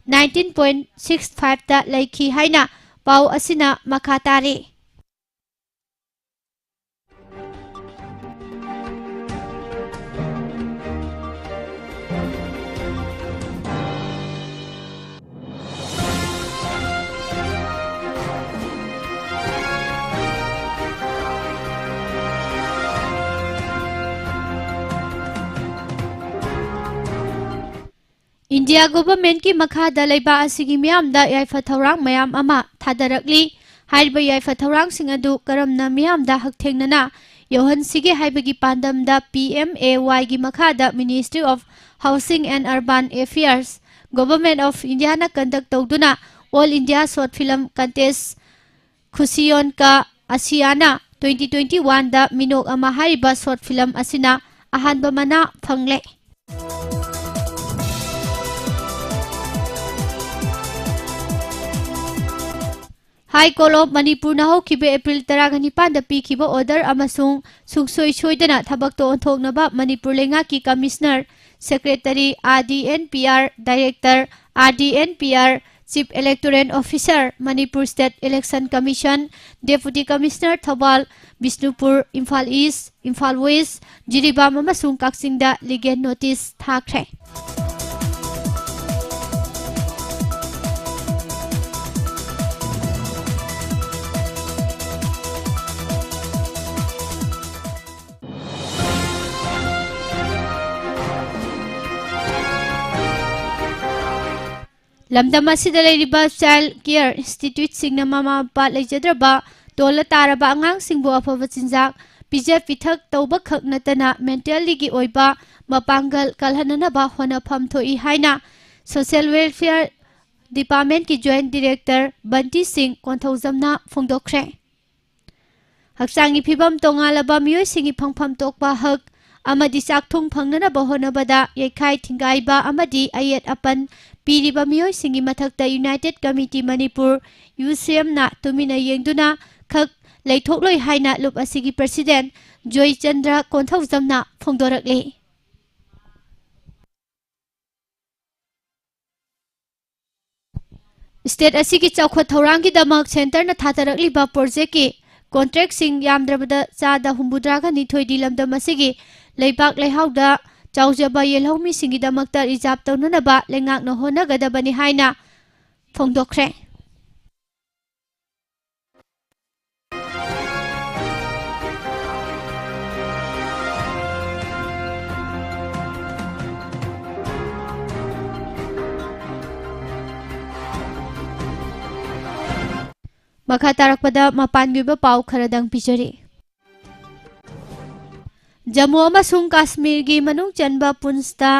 19.65 दा लैखी हाइना पाउ असिना मखा तारे इंडिया गवर्नमेंट की मखादा लैबा असिगी मियामदा याइफा थौरांग मयाम अमा थादरकली हाइबा याइफा थौरांग सिंग अदु करमना मियामदा हकथेंगनना योहनसिगे हाइबगी पांदमदा PMAY की मखादा ministry of housing and urban affairs government of India ना कंडक्ट तौदुना all India short film contest Khushiyon ka Aashiyana 2021 दा मिनोक अमा हाइबा शॉर्ट फिल्म असिना अहानबा मना फंगले हाई कोर्ट ऑफ मणिपुर हौखिबे एप्रिल 19 पीखिबा ऑर्डर अमसुंग सुखसोई सोइदना थबक्तो ओंथोकनबा मणिपुर लेंगाकी commissioner secretary RDNPR director RDNPR chief electoral officer Manipur state election commission deputy commissioner Thoubal Bishnupur Imphal east Imphal west Jiribam अमसुंग काक्सिंगदा लीगल नोटिस थाख्रे लमदम असिदा लेरिबा चाइल्ड केयर इंस्टीट्यूट सिंगना ममा मपा लेजद्रबा तोला तारबा अंगांग सिंगबो अफबा चिंजाक पिजे पिथक तौबा खक नतना मेंटली की ओइबा मपांगल कलहननबा होनफम थोई हाइना सोशल वेलफेयर डिपार्टमेंट की जॉइंट डायरेक्टर बंटी सिंह कोंथौजमना फोंदोखरे हक्सांगी फिबम तोंगालबा मियोय सिंगी फंगफम तोकबा हक अमदी चाकथुंग फंगननबा होनबदा येखाई थिंगाइबा अमदी अयेत अपन पीरिबा मियोय सिंगी मथक्ता यूनाइटेड कमिटी मणिपुर UCM ना तुमिना येंगदुना खक ꯂꯩꯊꯣꯛꯂꯣꯏ ꯍꯥꯏꯅ ꯂꯨꯞ ꯑꯁꯤꯒꯤ ꯄ꯭ꯔꯁꯤꯗꯦꯟꯠ ꯖꯣꯏ ꯆꯟꯗ꯭ꯔ ꯀꯣꯟꯊꯧꯖꯝꯅ ꯐꯣꯡꯗꯣꯔꯛꯂꯤ꯫ ꯁ꯭ꯇꯦꯠ ꯑꯁꯤꯒꯤ ꯆꯥꯎꯈꯠ ꯊꯧꯔꯥꯡꯒꯤꯗꯃꯛ ꯁꯦꯟꯇꯔꯅ ꯊꯥꯗꯔꯛꯂꯤꯕ ꯄ꯭ꯔꯣꯖꯦꯛꯀꯤ ꯀꯣꯟꯇ꯭ꯔꯦꯛꯁꯤꯡ ꯌꯥꯝꯗ꯭ꯔꯕꯗ ꯆꯥꯗ 82ꯗꯤ ꯂꯝꯗꯝ ꯑꯁꯤꯒꯤ ꯂꯩꯕꯥꯛ ꯂꯩꯍꯥꯎꯗ ꯆꯥꯎꯖꯕ ꯌꯦꯜꯍꯧꯃꯤꯁꯤꯡꯒꯤꯗꯃꯛꯇ ꯔꯤꯖꯥꯔꯚ ꯇꯧꯅꯅꯕ ꯂꯩꯉꯥꯛꯅ ꯍꯣꯠꯅꯒꯗꯕꯅꯤ ꯍꯥꯏꯅ ꯐꯣꯡꯗꯣꯛꯈ꯭ꯔꯦ꯫ ꯃꯈꯥ ꯇꯥꯔꯛꯄꯗ ꯃꯄꯥꯟꯒꯤ ꯑꯣꯏꯕ ꯄꯥꯎ ꯈꯔꯗꯪ ꯄꯤꯖꯔꯤ꯫ ꯖꯝꯃꯨ ꯑꯃꯁꯨꯡ ꯀꯥꯁꯃꯤꯔꯒꯤ ꯃꯅꯨꯡ ꯆꯟꯕ ꯄꯨꯟꯁꯇ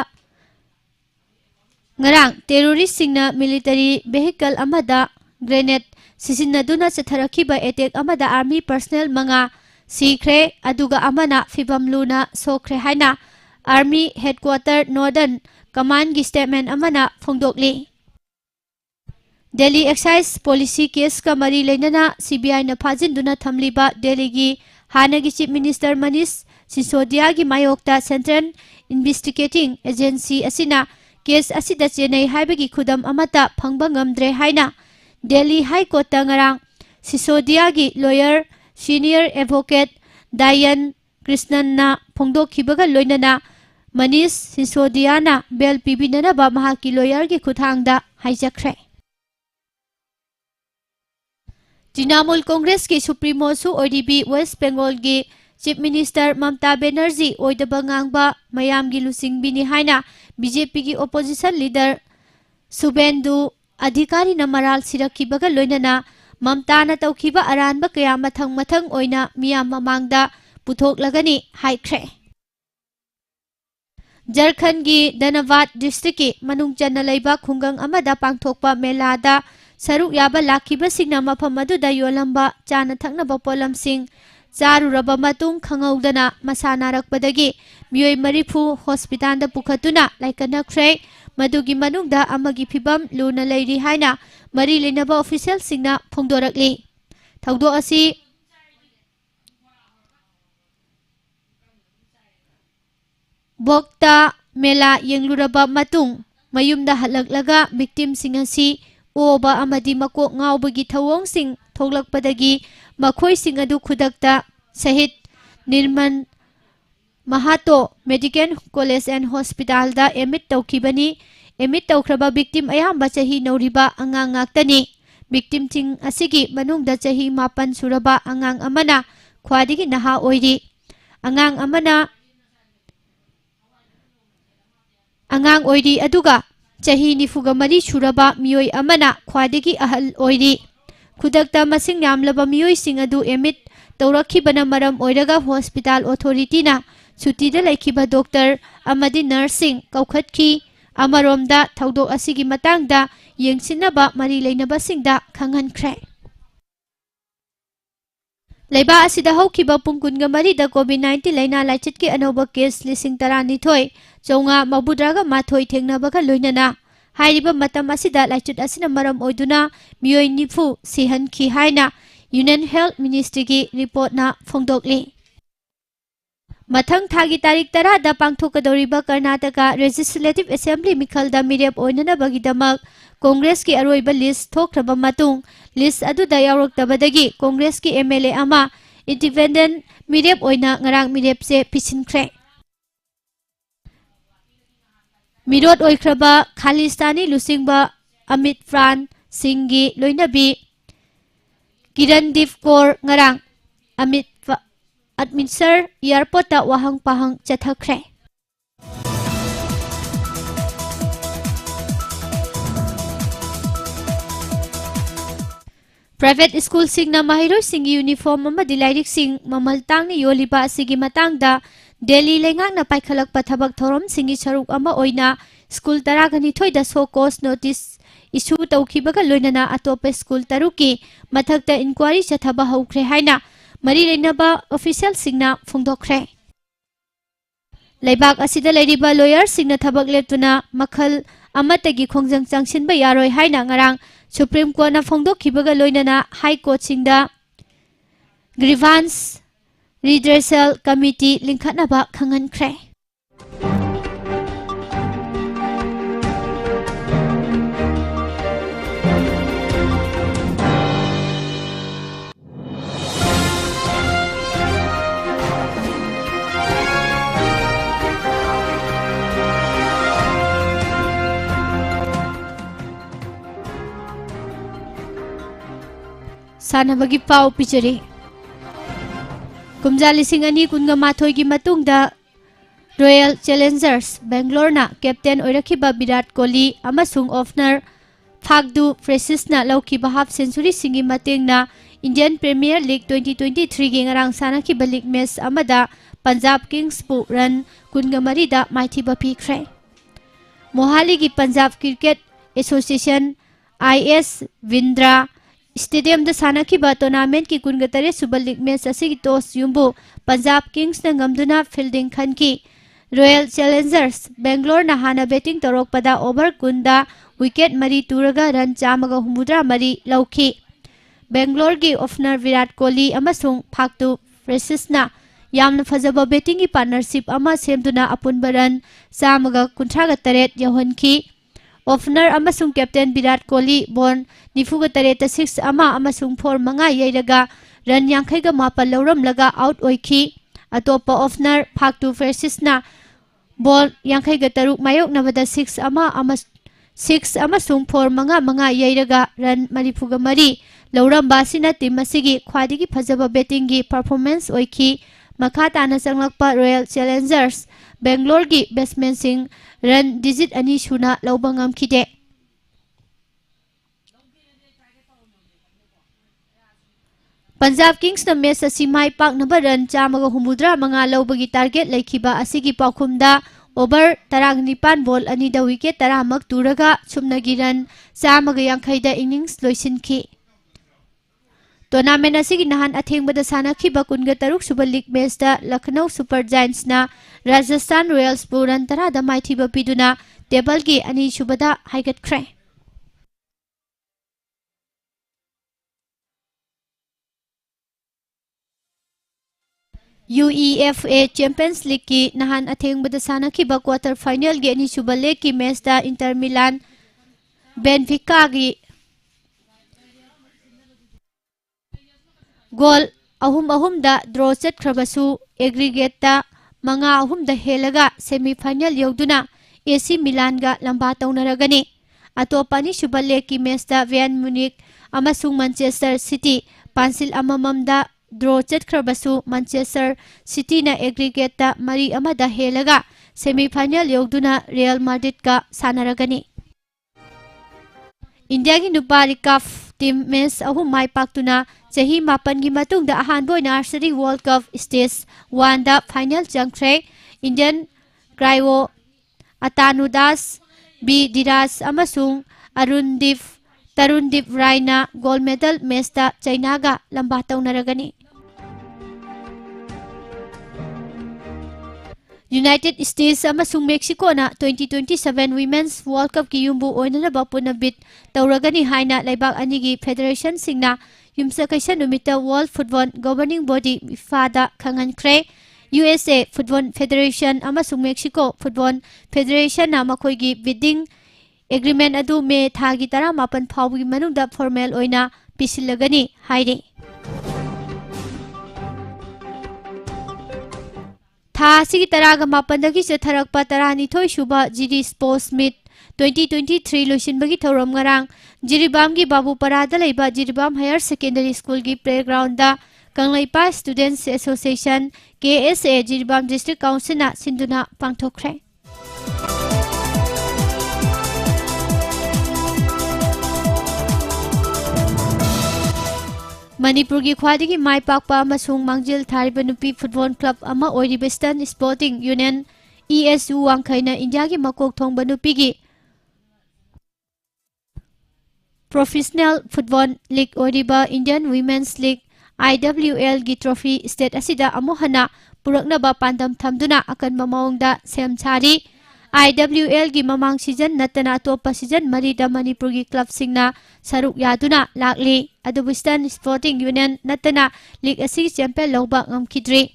ngarang terroristꯁꯤꯡꯅ military vehicle amada grenade sisinaduna chatharakhiba attack amada army personnel manga sikre aduga amana fibam luna sokre haina army headquarter northern command gi statement amana phongdokli। Delhi excise policy case ka mari leinana CBI na phajinduna thamliba Delhi gi hanagi chief minister Manish Sisodia gi mayokta Central Investigating Agency asina case asida chenai haibagi khudam amata phangba ngamdre haina Delhi High Court ta ngarang Sisodia gi lawyer senior advocate Dayan Krishnan na phongdokhibaga loinana Manish Sisodia na bail pibinana ba mahaki lawyer gi khuthangda haijakre। Trinamool Congress ki Supremo su ODB West Bengal gi Chief Minister Mamta Banerjee oidaba ngangba mayam gi lusingbini haina BJP gi opposition leader Subendu Adhikari na maral sirakhibaga loinana Mamta na tawkhiba aranba kaya mathang oina miyam mamangda puthoklagani haikre। Jharkhand gi Dhanbad district ki manungchanna leiba khungang amada pangthokpa melada saruk yaba lakhiba singna mafam aduda yolamba chana thaknaba polamsing charuraba matung khangaudana masanarakpadagi miyoi marifu hospital da pukhatuna laikanakre madugi manungda amagi phibam luna leiri haina mari lenaba official singna phongdorakli। Thaudo asi Bokta mela yengluraba matung mayumda halaklaga victim sing asi oba amadi makok ngaubagi thawong sing thoglakpadagi makhoi sing adu khudakta Shahid Nirman Mahato Medical College and Hospital da emit tawkhibani emit tawkhraba victim ayamba chahi nauriba angang ngaktani victim sing asigi manungda chahi 9 suraba angang amana khwadigi naha oiri angang oiri aduga chahi 94 suraba miyoi amana khwadigi ahal oiri khudakta masing yamlaba miyoi sing adu emit tawrakhibana maram oiraga hospital authority na sutida laikhiba doctor amadi nursing kaukhatkhi amaromda thaudok asigi matangda yengsinaba mari leinaba singda khanghankhre। Leiba asida hokhiba pungkunga marida COVID-19 laina laichitki anoba case 12 chonga mabudraga mathoi thengnabaga loinana hairiba matam asida laichut asina maram oiduna miyoi nifu sihankhi haina Union Health Ministry gi report na phongdokli। Mathang thagi tarik 10 da pangthokadoriba Karnataka Legislative Assembly mikhalda mirep oinana bagidamak Congress ki aroiba list thokraba matung list aduda yawraktabadagi Congress ki MLA ama independent mirep oina ngarang mirep se pisinkre। Mirot oikraba Khalistani lusingba Amit Pran Singh gi loinabi Kirandeep Kaur ngarang Amritsar airport ta wahang pahang chathakre। Private school singna mahiroi singi uniform amadi lairik sing mamal tangni yoliba asigi matangda Delhi lengakna paikhalakpa thabak thorom singi saruk ama oina school 12 da so cause notice issue tawkhibaga loinana atopa school taruki mathakta inquiry chathaba haukhre haina mari leinaba official singna phongdokkhre। Leibak asida leiriba lawyer singna thabak leptuna makhal amatagi khongjang changsinba yaroi haina ngarang Supreme Court na phongdokhibaga loinana High Court singda Grievance Redressal Committee linkhatnaba khangankhre. Sanabagi pau pichari. Kumja lising ani kunga mathoy gi matungda Royal Challengers Bangalore na Captain oirakiba Virat Kohli amasung opener Phagdu Fresis na laukiba half century singi matengna Indian Premier League 2023 gi ngarang sanakiba league match amada Punjab Kings pu run kunga marida maithiba pikre. Mohali gi Punjab Cricket Association IS Vindra Stadium da sanakiba tournament ki kungatare super league match asigi toss yumbu Punjab Kings na ngamduna fielding khanki Royal Challengers Bangalore na hana batting torok pada over kunda wicket mari turaga run chamaga humudra mari lauki. Bangalore gi opener Virat Kohli amasung Phagdu Fresis na yamna fajaba batting ki partnership ama semduna apunba run chamaga kunthraga taret yahonki. Opener amasung Captain Virat Kohli bon nifuga tareta 6 ama amasung 4 manga yairaga run yankhaiga mapal lauram laga out oiki. Atopa opener Phagdu Fresis na ball yankhaiga taruk mayok nabada 6 amasung 4 manga yairaga run marifuga mari lauram basina team asigi khwadigi phajaba batting gi performance oiki. Makata na sanglakpa Royal Challengers Bangalore gi batsman sing run digit ani shuna laubangam kide. Punjab Kings na match asi mai pak naba run chamaga humudra manga laubagi target laikhiba asigi paukhumda over 19 ball ani da wicket 10 mak turaga chumnagi run chamaga yankhai da innings loisinki. Tournament asigi nahan athengbada sanakiba kunga taruk super league match da Lucknow Super Giants na Rajasthan Royals pu run 10 da maithiba piduna table gi ani subada haigatkre. UEFA Champions League ki nahan athengbada sanakiba quarter final gi ani suba leg ki match da Inter Milan Benfica gi goal ahum da draw set khrabasu aggregate ta manga ahum da helaga semi final yogduna AC Milan ga lamba taunaragani. Atopani suba leg ki match da Bayern Munich amasung Manchester City pansil amamam da draw set khrabasu Manchester City na aggregate ta mari amada helaga semi final yogduna Real Madrid ga sanaragani. India gi nupari cup team match ahum mai paktuna chahi 8 gi matungda ahanboina Archery World Cup stage 1 da final changkhre. Indian Cryo Atanudas B Diraj amasung Tarundip Rai na gold medal match da China ga lamba taunaragani. United States amasung Mexico na 2027 Women's World Cup ki yumbu oinanaba punabit tauragani haina laibak anigi federation singna yumsa kaisa numita World Football Governing Body FIFA da khangankhre. USA Football Federation amasung Mexico Football Federation na makoigi bidding agreement adu me thagi 18 phawgi manungda formal oina pisilagani haire. Tha sigi taraga mapandagi chatharakpa 12 suba GD Sports Meet 2023 loisinbagi thorom ngarang Jiribam gi Babupara da leiba Jiribam Higher Secondary School gi playground da Kanglaipa Students Association KSA Jiribam District Council na sinduna pangthokre. Manipur gi khwadigi mai pakpa amasung mangjil thariba nupi football club ama oiriba Western Sporting Union ESU wangkhaina India gi makok thongba nupi gi Professional Football League oiriba Indian Women's League IWL gi trophy state asida amuhana puraknaba pandam thamduna akan mamaungda sem chari IWL gi mamang season natana atopa season marida Manipur gi club singna saruk yaduna lakli adu Western Sporting Union natana league asi champion lawba ngamkidri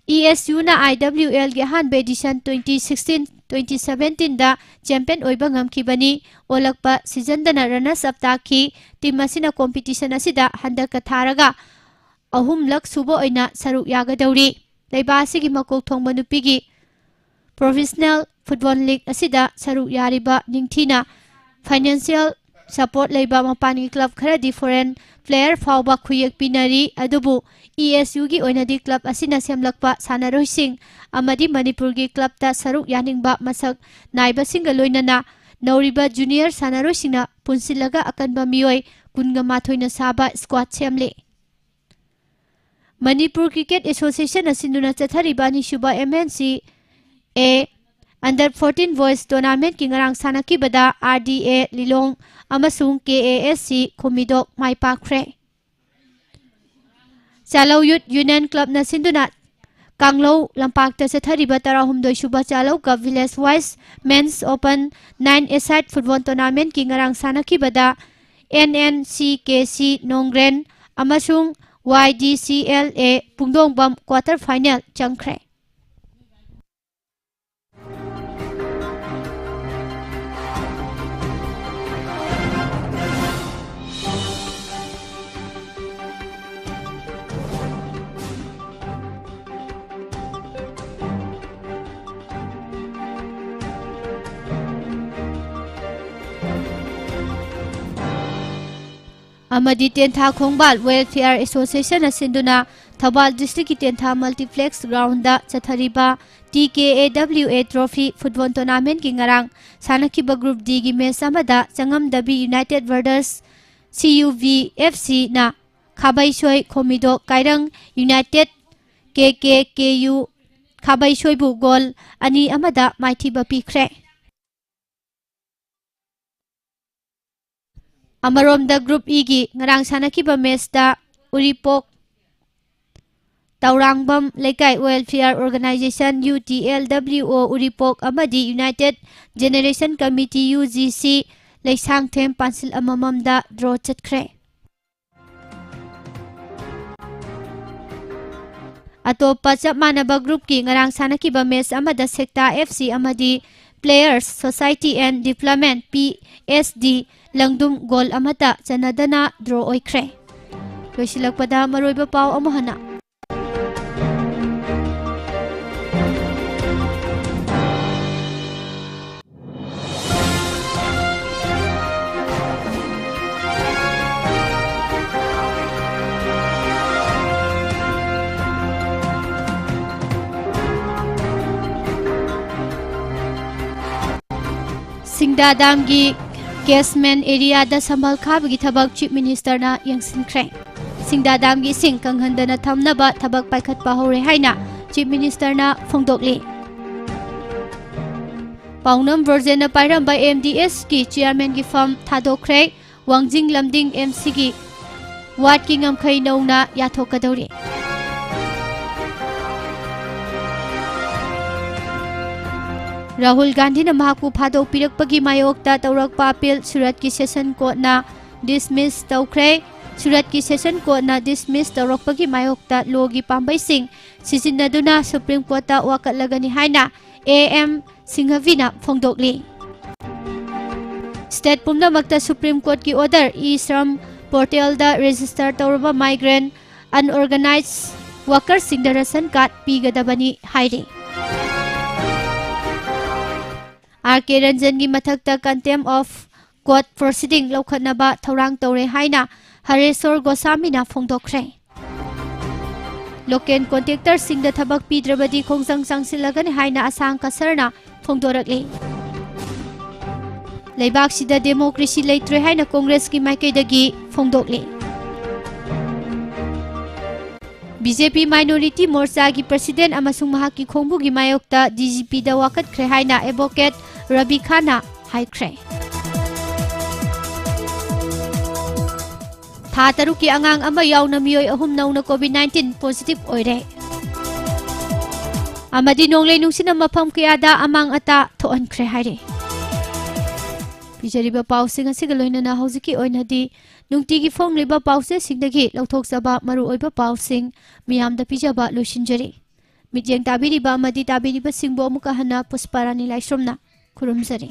ESU na IWL gi hanbe edition 2016-2017 da champion oiba ngamkibani olakpa season dana runners up taki team asina competition asida handaka tharaga ahum lak subo oina saruk yagadawri leiba asigi makok thongba nupigi Professional Football League asida saruk yariba ningthina financial support leiba mapani club kharadi foreign player fawba khuyek pinari adubu ESU gi oinadi club asina semlakpa sanaroising amadi Manipur gi club ta saruk yaningba masak naiba singa loinana nauriba junior sanaroisingna punsilaga akanba mioi kunga mathoina saba squad semle Manipur Cricket Association asinduna chathariba ni shuba MNC Under 14 Boys Tournament ki ngarang sanaki bada RDA Lilong amasung KASC Komidok mai pakre Chalau Youth Union Club na sinduna Kanglo lampak ta sathariba tarahumdoi shuba Chalau Cup Village Wise Men's Open 9-a-side Football Tournament ki ngarang sanaki bada NNCKC Nongren amasung YDCLA Pungdongbam quarter final changkre Amadi Tentha Khongbal Welfare Association asinduna Thabal District Tentha Multiplex Ground da chathariba TKAWA Trophy Football Tournament ki ngarang sanakiba Group D gi match amada Changam Dabi United vs CUVFC na Khabaishoi Khomido Kairang United KKKU Khabaishoi bu goal ani amada maithiba pikre Amarom da Group E gi ngarang sanakiba match da Uripok Taurangbam Lekai Welfare Organization UTLWO Uripok amadi United Generation Committee UGC Leisang Them Pansil amamam da draw chatkre Atopa chap manaba group ki ngarang sanakiba match amada Sekta FC amadi Players Society and Development PSD Langdum goal amata chanadana draw oikre loisilakpada maroiba paw amahana Singdadam gi Casement area da sambal khabagi thabak Chief Minister na yangsinkre Singdadam gi sing kanghandana thamnaba thabak paikhat pahore haina Chief Minister na phongdokli Paunam Virgin na pairam by MDS ki chairman gi firm thadokre Wangjing Lamding MC gi ward ki ngamkhai nauna yathokadori Rahul Gandhi na mahaku phado pirakpagi mayokta taurakpa appeal Surat ki session court na dismiss taukre Surat ki session court na dismiss taurakpagi mayokta logi pambai sing sisinaduna Supreme Court ta wakatlagani haina AM Singhavina phongdokli State pumnamakta Supreme Court ki order e-shram portal da register tauraba migrant unorganized workers sing da ration card pigadabani haire RK Ranjan gi mathakta contempt of court proceeding lokhatnaba thorang tore haina Haresor Gosami na phongdokre Local contractor sing da thabak pidrabadi khongjang changsilagani haina asang kasarna phongdorakli Leibak sida democracy leitre haina Congress ki maikaidagi phongdokli BJP Minority Morcha gi President amasung mahaki khongbu gi mayokta DGP da wakat khre haina Advocate Rabi Khana haikre Tha taruki angang ama yauna miyoi ahum nauna COVID-19 positive oire amadi nonglei nungsina mafam kayada amang ata thoankhre haire pijariba pausing asiga loinana hojiki oinadi nungtigi fongliba pause singdagi lauthokjaba maru oiba pausing miyamda pijaba loisinjari मिजेंग ताबीरिबा मदी ताबीरिबा सिंगबो अमुका हना पुष्पारानी लाइश्रमना खुरुमजरी।